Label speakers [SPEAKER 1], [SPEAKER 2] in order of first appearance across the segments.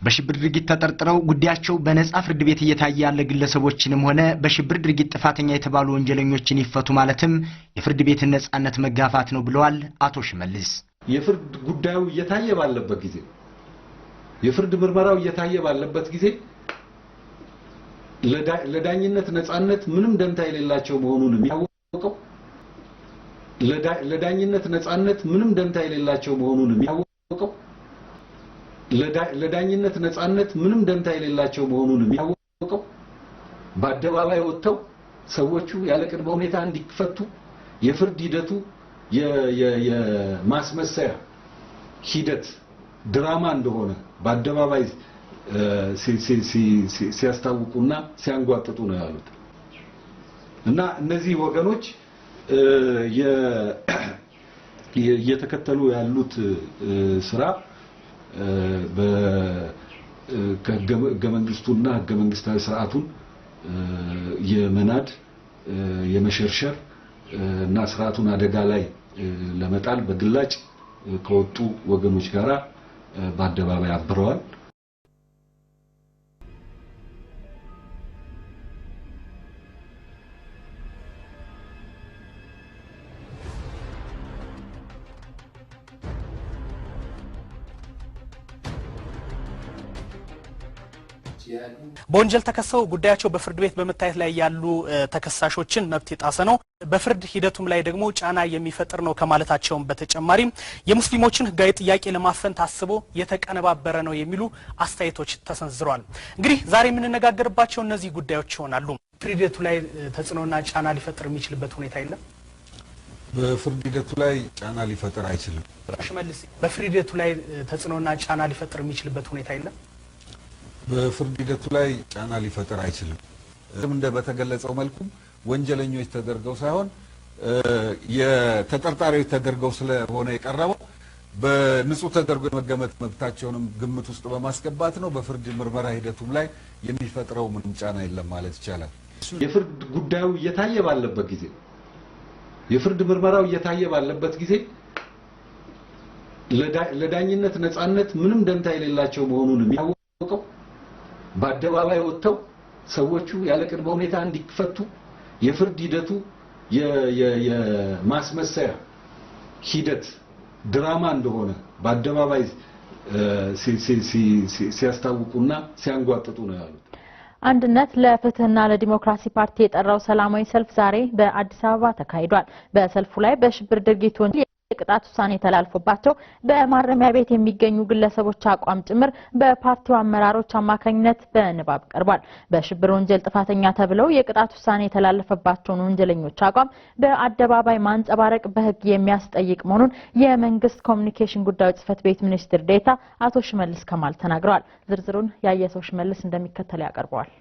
[SPEAKER 1] በሽብር ድርጊት ተጠርጥረው ጉዳያቸው በነጻ ፍርድ ቤት እየታየ ያለ ግለሰቦችንም ሆነ በሽብር ድርጊት ጥፋተኛ የተባሉ ወንጀለኞችን ይፈቱ ማለትም የፍርድ ቤትን ነጻነት መጋፋት ነው ብለዋል አቶ ሽመልስ።
[SPEAKER 2] የፍርድ ጉዳዩ እየታየ ባለበት ጊዜ የፍርድ ምርመራው እየታየ ባለበት ጊዜ ለዳኝነት ነጻነት ምንም ደንታ የሌላቸው መሆኑን የሚያወቀው ለዳኝነት ነጻነት ምንም ደንታ የሌላቸው መሆኑን የሚያወቀው ለዳኝነት ነጻነት ምንም ደንታ የሌላቸው መሆኑን የሚያወቀው በአደባባይ ወጥተው ሰዎቹ ያለ ቅድመ ሁኔታ እንዲፈቱ የፍርድ ሂደቱ የማስመሰያ ሂደት ድራማ እንደሆነ በአደባባይ ሲያስታውቁና ሲያንጓጥጡ ነው ያሉት እና እነዚህ ወገኖች የተከተሉ ያሉት ስራ በህገ መንግስቱና ህገ መንግስታዊ ስርዓቱን የመናድ የመሸርሸር እና ስርዓቱን አደጋ ላይ ለመጣል በግላጭ ከወጡ ወገኖች ጋራ በአደባባይ አብረዋል።
[SPEAKER 3] በወንጀል ተከሰው ጉዳያቸው በፍርድ ቤት በመታየት ላይ ያሉ ተከሳሾችን መብት የጣሰ ነው በፍርድ ሂደቱም ላይ ደግሞ ጫና የሚፈጥር ነው ከማለታቸው በተጨማሪ የሙስሊሞችን ህጋዊ ጥያቄ ለማፈን ታስቦ የተቀነባበረ ነው የሚሉ አስተያየቶች ተሰንዝረዋል። እንግዲህ ዛሬ የምንነጋገርባቸው እነዚህ ጉዳዮች ይሆናሉ። ፍርድ ሂደቱ ላይ ተጽዕኖና ጫና ሊፈጥር የሚችልበት ሁኔታ የለም።
[SPEAKER 4] በፍርድ ሂደቱ ላይ ጫና ሊፈጥር አይችልም።
[SPEAKER 3] ሽመልስ በፍርድ ሂደቱ ላይ ተጽዕኖና ጫና ሊፈጥር የሚችልበት ሁኔታ የለም።
[SPEAKER 4] በፍርድ ሂደቱ ላይ ጫና ሊፈጥር አይችልም። እንደ በተገለጸው መልኩ ወንጀለኞች ተደርገው ሳይሆን የተጠርጣሪዎች ተደርገው ስለሆነ የቀረበው በንጹህ ተደርጎ መገመት መብታቸውንም ግምት ውስጥ በማስገባት ነው። በፍርድ ምርመራ ሂደቱም ላይ የሚፈጥረው ምንም ጫና የለም ማለት ይቻላል።
[SPEAKER 2] የፍርድ ጉዳዩ እየታየ ባለበት ጊዜ የፍርድ ምርመራው እየታየ ባለበት ጊዜ ለዳኝነት ነጻነት ምንም ደንታ የሌላቸው መሆኑን የሚያወቀው በአደባባይ ወጥተው ሰዎቹ ያለ ቅድመ ሁኔታ እንዲፈቱ የፍርድ ሂደቱ የማስመሰያ ሂደት ድራማ እንደሆነ በአደባባይ ሲያስታውቁና ሲያንጓጥጡ ነው ያሉት።
[SPEAKER 5] አንድነት ለፍትህና ለዲሞክራሲ ፓርቲ የጠራው ሰላማዊ ሰልፍ ዛሬ በአዲስ አበባ ተካሂዷል። በሰልፉ ላይ በሽብር ድርጊት ወንጀል የቅጣት ውሳኔ ተላልፎባቸው በማረሚያ ቤት የሚገኙ ግለሰቦች አቋም ጭምር በፓርቲው አመራሮች አማካኝነት በንባብ ቀርቧል። በሽብር ወንጀል ጥፋተኛ ተብለው የቅጣት ውሳኔ የተላለፈባቸውን ወንጀለኞች አቋም በአደባባይ ማንጸባረቅ በህግ የሚያስጠይቅ መሆኑን የመንግስት ኮሚኒኬሽን ጉዳዮች ጽህፈት ቤት ሚኒስትር ዴኤታ አቶ ሽመልስ ከማል ተናግረዋል። ዝርዝሩን ያየሰው ሽመልስ እንደሚከተለው ያቀርበዋል።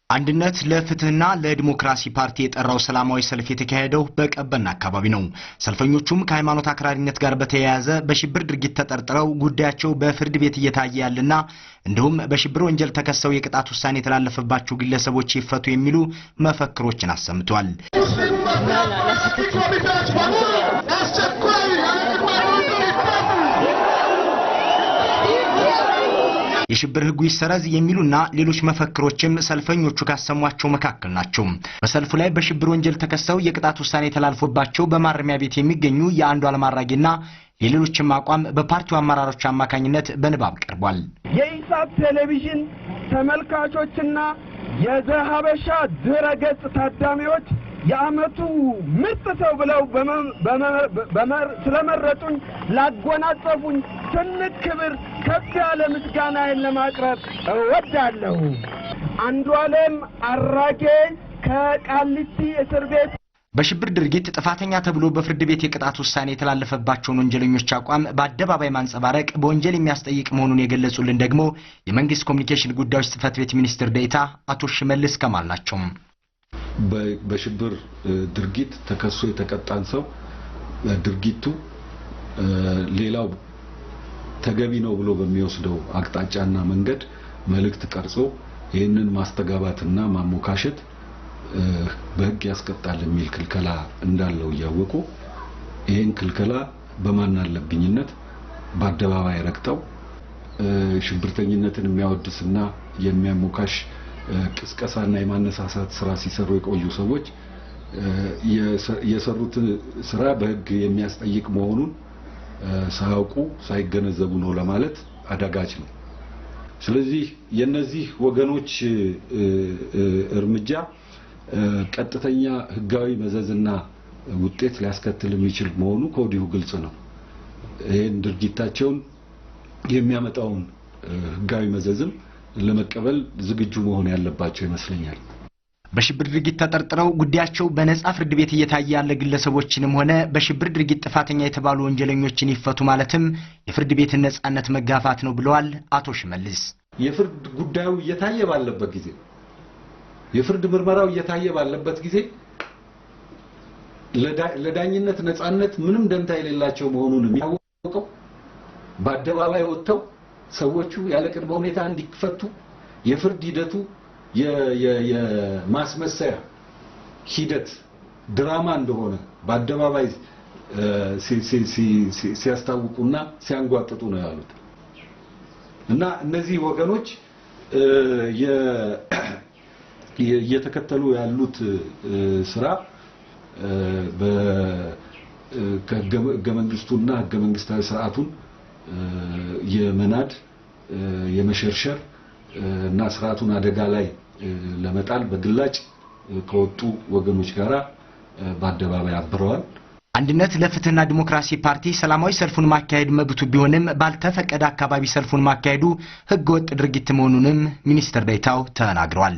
[SPEAKER 1] አንድነት ለፍትህና ለዲሞክራሲ ፓርቲ የጠራው ሰላማዊ ሰልፍ የተካሄደው በቀበና አካባቢ ነው። ሰልፈኞቹም ከሃይማኖት አክራሪነት ጋር በተያያዘ በሽብር ድርጊት ተጠርጥረው ጉዳያቸው በፍርድ ቤት እየታየ ያለና እንዲሁም በሽብር ወንጀል ተከሰው የቅጣት ውሳኔ የተላለፈባቸው ግለሰቦች ይፈቱ የሚሉ መፈክሮችን አሰምተዋል። የሽብር ህጉ ይሰረዝ የሚሉና ሌሎች መፈክሮችም ሰልፈኞቹ ካሰሟቸው መካከል ናቸው። በሰልፉ ላይ በሽብር ወንጀል ተከሰው የቅጣት ውሳኔ ተላልፎባቸው በማረሚያ ቤት የሚገኙ የአንዱዓለም አራጌና የሌሎችም አቋም በፓርቲው አመራሮች አማካኝነት በንባብ ቀርቧል።
[SPEAKER 6] የኢሳት ቴሌቪዥን ተመልካቾችና የዘሀበሻ ድረገጽ ታዳሚዎች የዓመቱ ምርጥ ሰው ብለው ስለመረጡኝ ላጎናጸፉኝ ትልቅ ክብር ከፍ ያለ ምስጋናዬን ለማቅረብ እወዳለሁ። አንዱዓለም አራጌ ከቃሊቲ እስር ቤት
[SPEAKER 1] በሽብር ድርጊት ጥፋተኛ ተብሎ በፍርድ ቤት የቅጣት ውሳኔ የተላለፈባቸውን ወንጀለኞች አቋም በአደባባይ ማንጸባረቅ በወንጀል የሚያስጠይቅ መሆኑን የገለጹልን ደግሞ የመንግስት ኮሚኒኬሽን ጉዳዮች ጽህፈት ቤት ሚኒስትር ዴኤታ አቶ ሽመልስ ከማል ናቸው።
[SPEAKER 2] በሽብር ድርጊት ተከሶ የተቀጣን ሰው ድርጊቱ ሌላው ተገቢ ነው ብሎ በሚወስደው አቅጣጫና መንገድ መልእክት ቀርጾ ይህንን ማስተጋባትና ማሞካሸት በህግ ያስቀጣል የሚል ክልከላ እንዳለው ያወቁ ይሄን ክልከላ በማን አለብኝነት በአደባባይ ረክተው ሽብርተኝነትን የሚያወድስና የሚያሞካሽ ቅስቀሳና የማነሳሳት ስራ ሲሰሩ የቆዩ ሰዎች የሰሩት ስራ በህግ የሚያስጠይቅ መሆኑን ሳያውቁ ሳይገነዘቡ ነው ለማለት አዳጋች ነው። ስለዚህ የነዚህ ወገኖች እርምጃ ቀጥተኛ ህጋዊ መዘዝና ውጤት ሊያስከትል የሚችል መሆኑ ከወዲሁ ግልጽ ነው። ይሄን ድርጊታቸውን የሚያመጣውን ህጋዊ መዘዝም ለመቀበል ዝግጁ መሆን ያለባቸው ይመስለኛል።
[SPEAKER 1] በሽብር ድርጊት ተጠርጥረው ጉዳያቸው በነጻ ፍርድ ቤት እየታየ ያለ ግለሰቦችንም ሆነ በሽብር ድርጊት ጥፋተኛ የተባሉ ወንጀለኞችን ይፈቱ ማለትም የፍርድ ቤትን ነጻነት መጋፋት ነው ብለዋል አቶ ሽመልስ።
[SPEAKER 2] የፍርድ ጉዳዩ እየታየ ባለበት ጊዜ የፍርድ ምርመራው እየታየ ባለበት ጊዜ ለዳኝነት ነጻነት ምንም ደንታ የሌላቸው መሆኑን የሚያውቀው በአደባባይ ወጥተው ሰዎቹ ያለ ቅድመ ሁኔታ እንዲፈቱ የፍርድ ሂደቱ የማስመሰያ ሂደት ድራማ እንደሆነ በአደባባይ ሲያስታውቁና ሲያንጓጥጡ ነው ያሉት እና እነዚህ ወገኖች እየተከተሉ ያሉት ስራ በህገ መንግስቱና ህገ መንግስታዊ ስርዓቱን የመናድ የመሸርሸር እና ስርዓቱን አደጋ ላይ ለመጣል በግላጭ ከወጡ ወገኖች ጋራ በአደባባይ አብረዋል።
[SPEAKER 1] አንድነት ለፍትህና ዲሞክራሲ ፓርቲ ሰላማዊ ሰልፉን ማካሄድ መብቱ ቢሆንም ባልተፈቀደ አካባቢ ሰልፉን ማካሄዱ ህገወጥ ድርጊት መሆኑንም ሚኒስትር ዴኤታው ተናግረዋል።